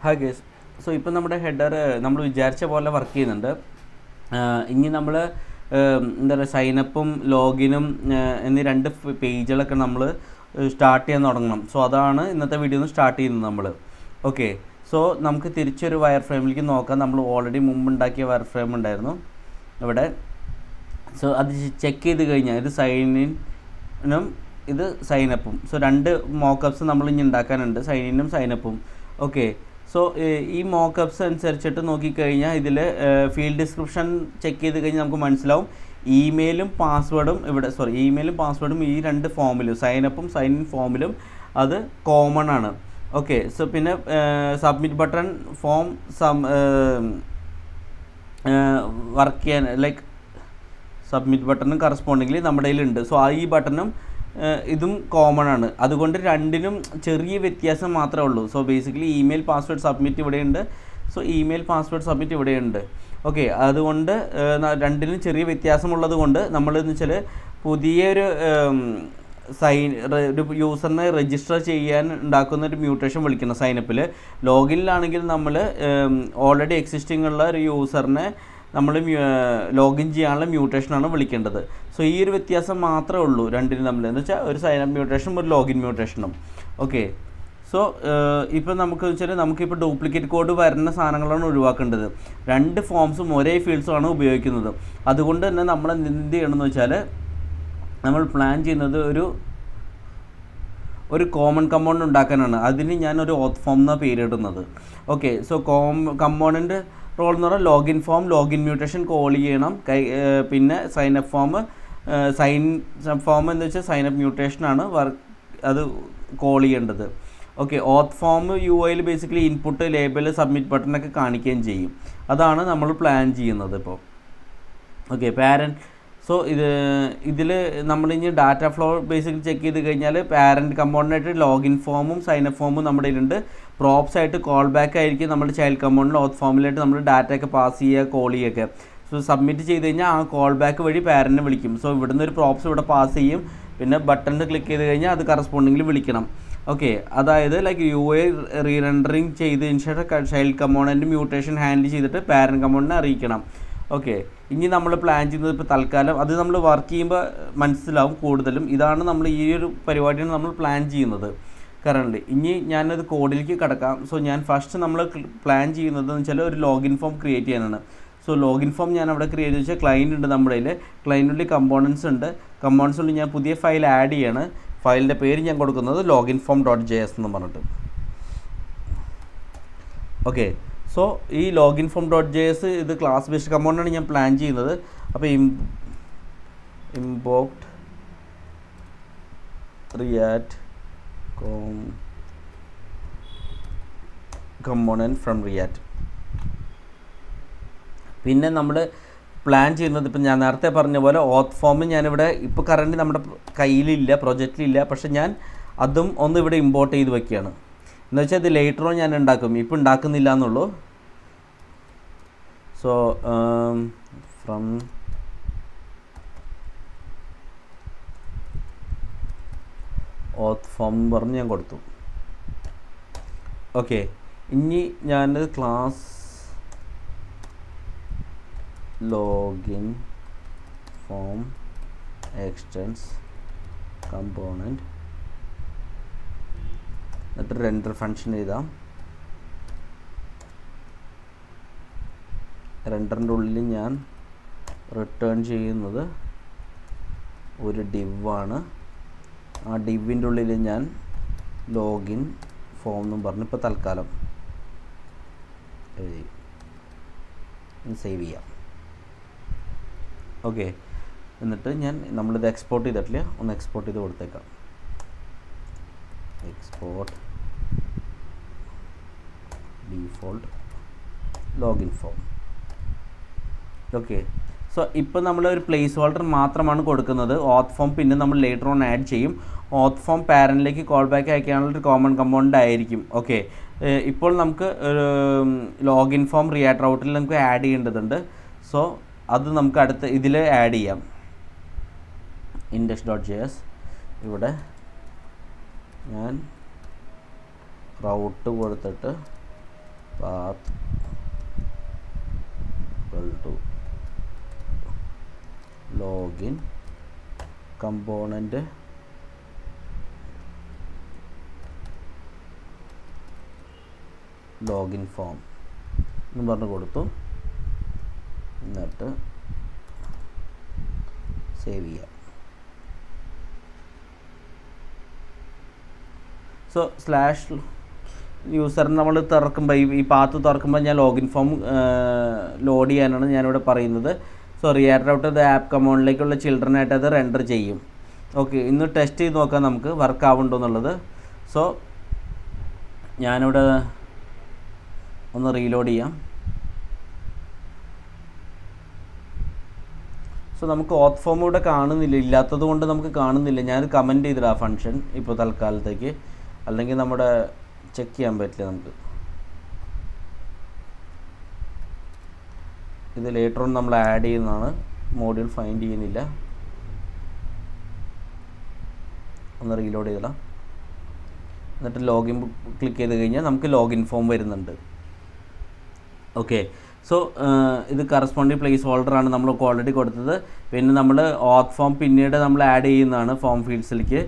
Hi guys. So ഇപ്പം നമ്മുടെ header നമ്മൾ വിചാരിച്ച പോലെ വർക്ക് ചെയ്യുന്നുണ്ട്. ഇനി നമ്മൾ എന്താ പറയുക, സൈനപ്പും ലോഗിനും എന്നീ രണ്ട് പേജുകളൊക്കെ നമ്മൾ സ്റ്റാർട്ട് ചെയ്യാൻ തുടങ്ങണം. സോ അതാണ് ഇന്നത്തെ വീഡിയോ ഒന്ന് സ്റ്റാർട്ട് ചെയ്യുന്നത് നമ്മൾ. ഓക്കെ, സോ നമുക്ക് തിരിച്ചൊരു വയർ ഫ്രെയിമിലേക്ക് നോക്കാം. നമ്മൾ ഓൾറെഡി മുമ്പ് ഉണ്ടാക്കിയ വയർ ഫ്രെയിം ഉണ്ടായിരുന്നു ഇവിടെ. സോ അത് ചെക്ക് ചെയ്ത് കഴിഞ്ഞാൽ ഇത് സൈനിനും ഇത് സൈനപ്പും. സോ രണ്ട് മോക്കപ്സ് നമ്മൾ ഇനി ഉണ്ടാക്കാനുണ്ട്, സൈനിനും സൈനപ്പും. ഓക്കെ, സോ ഈ മോക്കപ്സ് അനുസരിച്ചിട്ട് നോക്കിക്കഴിഞ്ഞാൽ ഇതിൽ ഫീൽഡ് ഡിസ്ക്രിപ്ഷൻ ചെക്ക് ചെയ്ത് കഴിഞ്ഞാൽ നമുക്ക് മനസ്സിലാവും ഇമെയിലും പാസ്വേഡും ഇമെയിലും പാസ്വേഡും ഈ രണ്ട് ഫോമിലും സൈനപ്പും സൈൻ ഇൻ ഫോമിലും അത് കോമൺ ആണ്. ഓക്കെ, സോ പിന്നെ സബ്മിറ്റ് ബട്ടൺ ഫോം വർക്ക് ചെയ്യാൻ ലൈക്ക് സബ്മിറ്റ് ബട്ടണും കറസ്പോണ്ടിംഗ്ലി നമ്മുടെ കയ്യിലുണ്ട്. സോ ഈ ബട്ടണും ഇതും കോമൺ ആണ്. അതുകൊണ്ട് രണ്ടിനും ചെറിയ വ്യത്യാസം മാത്രമേ ഉള്ളൂ. So basically email password submit ഇവിടെയുണ്ട്, സോ ഇമെയിൽ പാസ്വേഡ് സബ്മിറ്റ് ഇവിടെയുണ്ട്. ഓക്കെ, അതുകൊണ്ട് രണ്ടിനും ചെറിയ വ്യത്യാസമുള്ളത് കൊണ്ട് നമ്മളെന്ന് വെച്ചാൽ പുതിയൊരു ഒരു യൂസറിനെ രജിസ്റ്റർ ചെയ്യാൻ ഉണ്ടാക്കുന്ന ഒരു മ്യൂട്ടേഷൻ വിളിക്കണം സൈനപ്പിൽ. ലോഗിനിലാണെങ്കിൽ നമ്മൾ ഓൾറെഡി എക്സിസ്റ്റിംഗ് ഉള്ള ഒരു യൂസറിനെ നമ്മൾ ലോഗിൻ ചെയ്യാനുള്ള മ്യൂട്ടേഷനാണ് വിളിക്കേണ്ടത്. സോ ഈ ഒരു വ്യത്യാസം മാത്രമേ ഉള്ളൂ രണ്ടിനും തമ്മിൽ, എന്ന് വെച്ചാൽ ഒരു സൈനപ്പ് മ്യൂട്ടേഷനും ഒരു ലോഗിൻ മ്യൂട്ടേഷനും. ഓക്കെ, സോ ഇപ്പോൾ നമുക്ക് വെച്ചാൽ നമുക്കിപ്പോൾ ഡ്യൂപ്ലിക്കേറ്റ് കോഡ് വരുന്ന സാധനങ്ങളാണ് ഒഴിവാക്കേണ്ടത്. രണ്ട് ഫോംസും ഒരേ ഫീൽഡ്സുമാണ് ഉപയോഗിക്കുന്നത്. അതുകൊണ്ട് തന്നെ നമ്മൾ എന്ത് ചെയ്യണമെന്ന് വെച്ചാൽ നമ്മൾ പ്ലാൻ ചെയ്യുന്നത് ഒരു കോമൺ കമ്പോണൻറ്റ് ഉണ്ടാക്കാനാണ്. അതിന് ഞാനൊരു ഓത്ത് ഫോം എന്നാണ് പേരിടുന്നത്. ഓക്കെ, സോ കമ്പോണൻറ്റ് റോൾ എന്ന് പറഞ്ഞാൽ login form, login mutation call ചെയ്യണം. പിന്നെ സൈനപ്പ് ഫോം എന്ന് വെച്ചാൽ സൈനപ്പ് മ്യൂട്ടേഷനാണ് അത് കോൾ ചെയ്യേണ്ടത്. Okay, auth form UI basically input, label, submit ബട്ടണൊക്കെ കാണിക്കുകയും ചെയ്യും. അതാണ് നമ്മൾ പ്ലാൻ ചെയ്യുന്നത് ഇപ്പോൾ. Okay, parent. സോ ഇതിൽ നമ്മളിനി ഡാറ്റ ഫ്ലോ ബേസിക്കലി ചെക്ക് ചെയ്ത് കഴിഞ്ഞാൽ പാരൻറ്റ് കമ്പോണൻ്റായിട്ട് ലോഗിൻ ഫോമും സൈനപ്പ് ഫോമും നമ്മുടെ കയ്യിലുണ്ട്. പ്രോപ്സ് ആയിട്ട് കോൾ ബാക്ക് ആയിരിക്കും നമ്മുടെ ചൈൽഡ് കമ്പോണൻ്റ് ഓത്ത് ഫോമിലായിട്ട് നമ്മൾ ഡാറ്റയൊക്കെ പാസ് ചെയ്യുക, കോൾ ചെയ്യുകയൊക്കെ. സോ സബ്മിറ്റ് ചെയ്ത് കഴിഞ്ഞാൽ ആ കോൾ ബാക്ക് വഴി പാരൻറ്റിനെ വിളിക്കും. സോ ഇവിടുന്ന് ഒരു പ്രോപ്സ് ഇവിടെ പാസ് ചെയ്യും, പിന്നെ ബട്ടണിൽ ക്ലിക്ക് ചെയ്ത് കഴിഞ്ഞാൽ അത് കറസ്പോണ്ടിങ്ങിൽ വിളിക്കണം. ഓക്കെ, അതായത് ലൈക്ക് UI റീറെൻഡറിങ് ചെയ്തതിന് ശേഷം ചൈൽഡ് കമ്പോണൻ്റ് മ്യൂട്ടേഷൻ ഹാൻഡിൽ ചെയ്തിട്ട് പാരൻറ്റ് കമ്പോണൻറ്റിനെ അറിയിക്കണം. ഓക്കെ, ഇനി നമ്മൾ പ്ലാൻ ചെയ്യുന്നത് ഇപ്പോൾ തൽക്കാലം അത് നമ്മൾ വർക്ക് ചെയ്യുമ്പോൾ മനസ്സിലാവും കൂടുതലും. ഇതാണ് നമ്മൾ ഈ ഒരു പരിപാടിയാണ് നമ്മൾ പ്ലാൻ ചെയ്യുന്നത് കറൻറ്റ്ലി. ഇനി ഞാനത് കോഡിലേക്ക് കിടക്കാം. സോ ഞാൻ ഫസ്റ്റ് നമ്മൾ പ്ലാൻ ചെയ്യുന്നത് എന്ന് വെച്ചാൽ ഒരു ലോഗിൻ ഫോം ക്രിയേറ്റ് ചെയ്യാനാണ്. സോ ലോഗിൻ ഫോം ഞാൻ അവിടെ ക്രിയേറ്റ് വെച്ചാൽ ക്ലയൻറ്റ് ഉണ്ട് നമ്മുടെ കയ്യിൽ. ക്ലയൻറ്റിനുള്ളിൽ കമ്പോണൻസ് ഉണ്ട്. കമ്പോണൻസിനുള്ളിൽ ഞാൻ പുതിയ ഫയൽ ആഡ് ചെയ്യാണ്. ഫയലിൻ്റെ പേര് ഞാൻ കൊടുക്കുന്നത് login_form.js എന്ന് പറഞ്ഞിട്ട്. ഓക്കെ, സോ ഈ login_form.js ഇത് ക്ലാസ് ബേസ്ഡ് കമ്പോണൻ്റാണ് ഞാൻ പ്ലാൻ ചെയ്യുന്നത്. അപ്പോൾ import react component from react. പിന്നെ നമ്മൾ പ്ലാൻ ചെയ്യുന്നത് ഇപ്പം ഞാൻ നേരത്തെ പറഞ്ഞ പോലെ ഓത്ത് ഫോം ഞാനിവിടെ ഇപ്പോൾ കറൻറ്റ് നമ്മുടെ കയ്യിലില്ല, പ്രൊജക്റ്റിലില്ല. പക്ഷെ ഞാൻ അതും ഒന്ന് ഇവിടെ ഇമ്പോർട്ട് ചെയ്ത് വയ്ക്കുകയാണ്. എന്ന് വെച്ചാൽ ഇത് ലേറ്റർ ഓൺ ഞാൻ ഉണ്ടാക്കും, ഇപ്പോൾ ഉണ്ടാക്കുന്നില്ല എന്നുള്ളൂ. സോ ഫ്രം ഓത്ത് ഫോം എന്ന് പറഞ്ഞ് ഞാൻ കൊടുത്തു. ഓക്കെ, ഇനി ഞാൻ class login form extends component എന്നിട്ട് റെൻഡർ ഫങ്ഷൻ എഴുതാം. റെൻഡറിൻ്റെ ഉള്ളിൽ ഞാൻ റിട്ടേൺ ചെയ്യുന്നത് ഒരു ഡിവാണ്. ആ ഡിവിൻ്റെ ഉള്ളിൽ ഞാൻ ലോഗിൻ ഫോം എന്നും പറഞ്ഞ് ഇപ്പോൾ തൽക്കാലം എഴുതി സേവ് ചെയ്യാം. ഓക്കെ, എന്നിട്ട് നമ്മളിത് എക്സ്പോർട്ട് ചെയ്തിട്ടില്ല, ഒന്ന് എക്സ്പോർട്ട് ചെയ്ത് കൊടുത്തേക്കാം. Export default login form. Okay, so ഇപ്പോൾ നമ്മൾ ഒരു പ്ലേസ് ഹോൾഡർ മാത്രമാണ് കൊടുക്കുന്നത്. ഓത്ത് ഫോം പിന്നെ നമ്മൾ ലേറ്റർ ഓൺ ആഡ് ചെയ്യും. ഓത്ത് ഫോം പാരൻറ്റിലേക്ക് കോൾ ബാക്ക് അയക്കാനുള്ളൊരു കോമൺ കമ്പോണൻ്റ് ആയിരിക്കും. ഓക്കെ, ഇപ്പോൾ നമുക്ക് ലോഗിൻ ഫോം റിയാക്ട് റൗട്ടിൽ നമുക്ക് ആഡ് ചെയ്യേണ്ടതുണ്ട്. സോ അത് നമുക്ക് അടുത്ത ഇതിൽ ആഡ് ചെയ്യാം. index.js ഇവിടെ ഞാൻ റൗട്ട് കൊടുത്തിട്ട് path equal to login component login form എന്ന് പറഞ്ഞു കൊടുത്തു. എന്നിട്ട് സേവ് ചെയ്യാം. സോ സ്ലാഷ് യൂസറിന് നമ്മൾ തുറക്കുമ്പോൾ ഈ പാത്ത് തുറക്കുമ്പോൾ ഞാൻ ലോഗിൻ ഫോം ലോഡ് ചെയ്യാനാണ് ഞാനിവിടെ പറയുന്നത്. So React out the app കമാൻഡിലേക്കുള്ള ചിൽഡ്രനായിട്ട് അത് റെൻഡർ ചെയ്യും. ഓക്കെ, ഇന്ന് ടെസ്റ്റ് ചെയ്ത് നോക്കാം നമുക്ക് വർക്ക് ആവുന്നുണ്ടോ എന്നുള്ളത്. സോ ഞാനിവിടെ ഒന്ന് റീലോഡ് ചെയ്യാം. സോ നമുക്ക് ഓത്ത് ഫോം ഇവിടെ കാണുന്നില്ല, ഇല്ലാത്തത് കൊണ്ട് നമുക്ക് കാണുന്നില്ല. ഞാനത് കമൻറ്റ് ചെയ്തിട്ട് ആ ഫംഗ്ഷൻ ഇപ്പോൾ തൽക്കാലത്തേക്ക്, അല്ലെങ്കിൽ നമ്മുടെ ചെക്ക് ചെയ്യാൻ പറ്റില്ല നമുക്ക്. ഇത് ലേറ്റർ ഓൺ നമ്മൾ ആഡ് ചെയ്യുന്നതാണ്, മോഡ്യൂൾ ഫൈൻഡ് ചെയ്യുന്നില്ല. ഒന്ന് റീലോഡ് ചെയ്തിടാം. എന്നിട്ട് ലോഗിൻ ക്ലിക്ക് ചെയ്ത് കഴിഞ്ഞാൽ നമുക്ക് ലോഗിൻ ഫോം വരുന്നുണ്ട്. ഓക്കെ, സോ ഇത് കറസ്പോണ്ടിങ് പ്ലേസ് ഹോൾഡറാണ് നമ്മൾ ഓൾറെഡി കൊടുത്തത്. പിന്നെ നമ്മൾ ഓത്ത് ഫോം പിന്നീട് നമ്മൾ ആഡ് ചെയ്യുന്നതാണ് ഫോം ഫീൽഡ്സിലേക്ക്.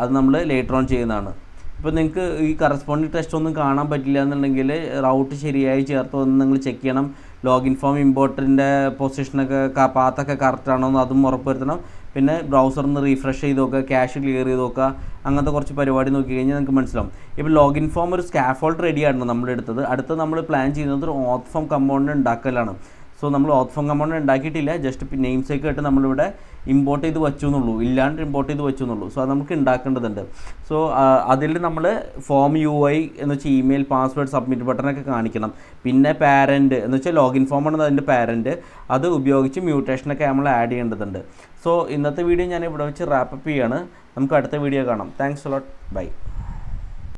അത് നമ്മൾ ലേറ്റർ ഓൺ ചെയ്യുന്നതാണ്. ഇപ്പോൾ നിങ്ങൾക്ക് ഈ കറസ്പോണ്ടിങ് ടെസ്റ്റ് ഒന്നും കാണാൻ പറ്റില്ല എന്നുണ്ടെങ്കിൽ റൗട്ട് ശരിയായി ചേർത്തോ എന്ന് നിങ്ങൾ ചെക്ക് ചെയ്യണം. ലോഗിൻ ഫോം ഇമ്പോർട്ടിൻ്റെ പൊസിഷനൊക്കെ പാത്തൊക്കെ കറക്റ്റാണോ എന്ന് അതും ഉറപ്പുവരുത്തണം. പിന്നെ ബ്രൗസറിന്ന് റീഫ്രഷ് ചെയ്ത് നോക്കുക, ക്യാഷ് ക്ലിയർ ചെയ്ത് നോക്കുക, അങ്ങനത്തെ കുറച്ച് പരിപാടി നോക്കി കഴിഞ്ഞാൽ നിങ്ങൾക്ക് മനസ്സിലാവും. ഇപ്പോൾ ലോഗിൻ ഫോം ഒരു സ്കാഫോൾഡ് റെഡിയാണ് നമ്മൾ എടുത്തത്. അടുത്ത് നമ്മൾ പ്ലാൻ ചെയ്യുന്നത് ഒരു ഓത്ത് ഫോം കമ്പൗണ്ട് ഉണ്ടാക്കലാണ്. സോ നമ്മൾ ഓത്ത് ഫോം കമ്പൗണ്ട് ഉണ്ടാക്കിയിട്ടില്ല, ജസ്റ്റ് നെയിം സേക്ക് ആയിട്ട് നമ്മളിവിടെ ഇമ്പോർട്ട് ചെയ്ത് വെച്ചു എന്നുള്ളൂ, ഇല്ലാണ്ട് ഇമ്പോർട്ട് ചെയ്ത് വെച്ചു എന്നുള്ളൂ. സോ അത് നമുക്ക് ഉണ്ടാക്കേണ്ടതുണ്ട്. സോ അതിൽ നമ്മൾ ഫോം UI എന്ന് വെച്ചാൽ ഇമെയിൽ, പാസ്വേഡ്, സബ്മിറ്റ് ബട്ടണൊക്കെ കാണിക്കണം. പിന്നെ പാരൻറ്റ് എന്ന് വെച്ചാൽ ലോഗിൻ ഫോമാണ് അതിൻ്റെ പാരൻറ്റ്, അത് ഉപയോഗിച്ച് മ്യൂട്ടേഷനൊക്കെ നമ്മൾ ആഡ് ചെയ്യേണ്ടതുണ്ട്. സോ ഇന്നത്തെ വീഡിയോ ഞാൻ ഇവിടെ വെച്ച് റാപ്പപ്പ് ചെയ്യാണ്. നമുക്ക് അടുത്ത വീഡിയോ കാണാം. Thanks a lot, by.